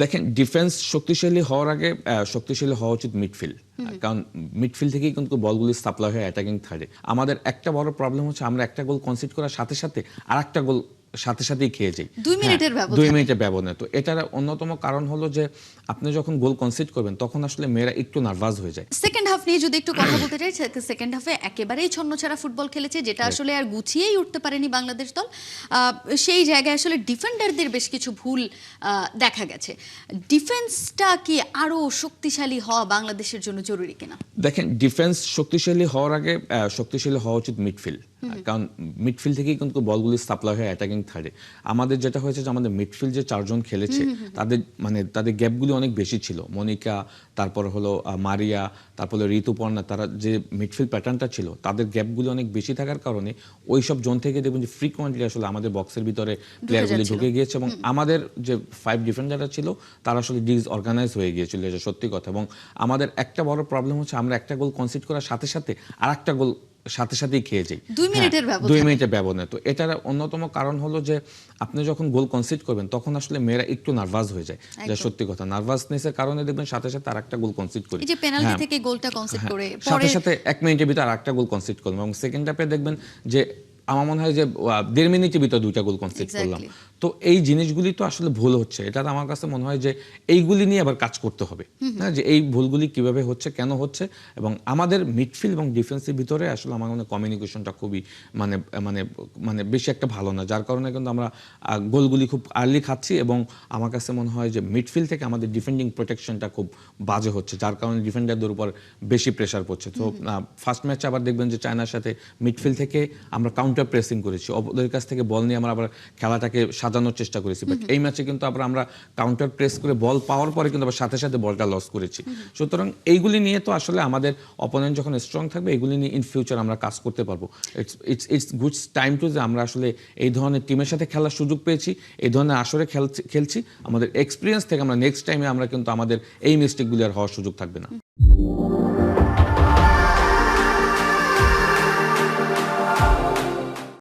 দেখেন ডিফেন্স শক্তিশালী হওয়ার আগে শক্তিশালী হওয়া উচিত মিডফিল্ড। কারণ মিডফিল্ড থেকেই কিন্তু বলগুলি সাপ্লাই হয় অ্যাটাকিং থার্ডে। আমাদের একটা বড় প্রবলেম হচ্ছে আমরা একটা গোল কনসিড করার সাথে সাথে আরেকটা গোল সাথে সাথেই খেয়ে যাই 2 মিনিটের ব্যবধানে। 2 মিনিটের ব্যবধানে। তো এটার অন্যতম কারণ হলো যে আপনি যখন গোল কনসিড করবেন তখন আসলে মেয়েরা একটু নার্ভাস হয়ে যায়। সেকেন্ড হাফ নিয়ে যদি একটু কথা বলতে চাই, সেকেন্ড হাফে একেবারেই ছন্নছাড়া ফুটবল খেলেছে, যেটা আসলে আর গুছিয়েই উঠতে পারেনি বাংলাদেশ দল। সেই জায়গায় আসলে ডিফেন্ডারদের বেশ কিছু ভুল দেখা গেছে। ডিফেন্সটা কি আরো শক্তিশালী হওয়া বাংলাদেশের জন্য জরুরি কিনা? দেখেন ডিফেন্স শক্তিশালী হওয়ার আগে শক্তিশালী হওয়া উচিত মিডফিল্ড। কারণ মিডফিল্ড থেকেই কিন্তু বলগুলি সাপ্লাই হয় অ্যাটাকিং থার্ডে। আমাদের যেটা হয়েছে যে আমাদের মিডফিল্ড যে চারজন খেলেছে তাদের গ্যাপগুলি অনেক বেশি ছিল। মনিকা, তারপর হলো মারিয়া, তারপরে ঋতুপর্ণা, তারা যে মিডফিল্ড প্যাটার্নটা ছিল তাদের গ্যাপগুলি অনেক বেশি থাকার কারণে ওই সব জোন থেকে দেখবেন যে ফ্রিকোয়েন্টলি আসলে আমাদের বক্সের ভিতরে প্লেয়ারগুলি ঢুকে গিয়েছে এবং আমাদের যে 5 ডিফেন্ডাররা ছিল তারা আসলে ডিসঅর্গানাইজ হয়ে গিয়েছিল, এটা সত্যি কথা। এবং আমাদের একটা বড় প্রবলেম হচ্ছে আমরা একটা গোল কনসিড করার সাথে সাথে আরেকটা গোল সাথে সাথেই খেয়ে যাই 2 মিনিটের ব্যবধানে। 2 মিনিটের ব্যবধানে। তো এটার অন্যতম কারণ হলো যে আপনি যখন গোল কনসিড করবেন তখন আসলে মেয়েরা একটু নার্ভাস হয়ে যায়, যা সত্যি কথা। নার্ভাসনেসের কারণে দেখবেন সাথে সাথে আরেকটা গোল কনসিড করি। এই যে পেনাল্টি থেকে গোলটা কনসিড করে সাথে সাথে 1 মিনিটের ভিতর আরেকটা গোল কনসিড করলাম এবং সেকেন্ড হাফে দেখবেন যে আমার মনে হয় যে 1.5 মিনিটের ভিতর 2টা গোল কনসিড করলাম। তো এই জিনিসগুলি তো আসলে ভুল হচ্ছে। এটা আমার কাছে মনে হয় যে এইগুলি নিয়ে আবার কাজ করতে হবে, হ্যাঁ, যে এই ভুলগুলি কিভাবে হচ্ছে, কেন হচ্ছে। এবং আমাদের মিডফিল্ড এবং ডিফেন্সের ভিতরে আসলে আমার মনে হয় কমিউনিকেশনটা খুবই মানে মানে মানে বেশি একটা ভালো না, যার কারণে কিন্তু আমরা গোলগুলি খুব আর্লি খাচ্ছি। এবং আমার কাছে মনে হয় যে মিডফিল্ড থেকে আমাদের ডিফেন্ডিং প্রোটেকশনটা খুব বাজে হচ্ছে, যার কারণে ডিফেন্ডারদের উপর বেশি প্রেশার পড়ছে। তো ফার্স্ট ম্যাচে আবার দেখবেন যে চায়নার সাথে মিডফিল্ড থেকে আমরা কাউন্টার প্রেসিং করেছি, ওদের কাছ থেকে বল নিয়ে আমরা আবার খেলাটাকে সাজানোর চেষ্টা করেছি। বাট এই ম্যাচে কিন্তু আমরা কাউন্টার প্রেস করে বল পাওয়ার পরে কিন্তু আবার সাথে সাথে বলটা লস করেছি। সুতরাং এইগুলি নিয়ে তো আসলে আমাদের অপোনেন্ট যখন স্ট্রং থাকবে এগুলি নিয়ে ইন ফিউচার আমরা কাজ করতে পারবো। ইটস গুড টাইম টু যে আমরা আসলে এই ধরনের টিমের সাথে খেলার সুযোগ পেয়েছি, এই ধরনের আসরে খেলছি। আমাদের এক্সপিরিয়েন্স থেকে আমরা নেক্সট টাইমে আমরা কিন্তু আমাদের এই মিস্টেকগুলি আর হওয়ার সুযোগ থাকবে না।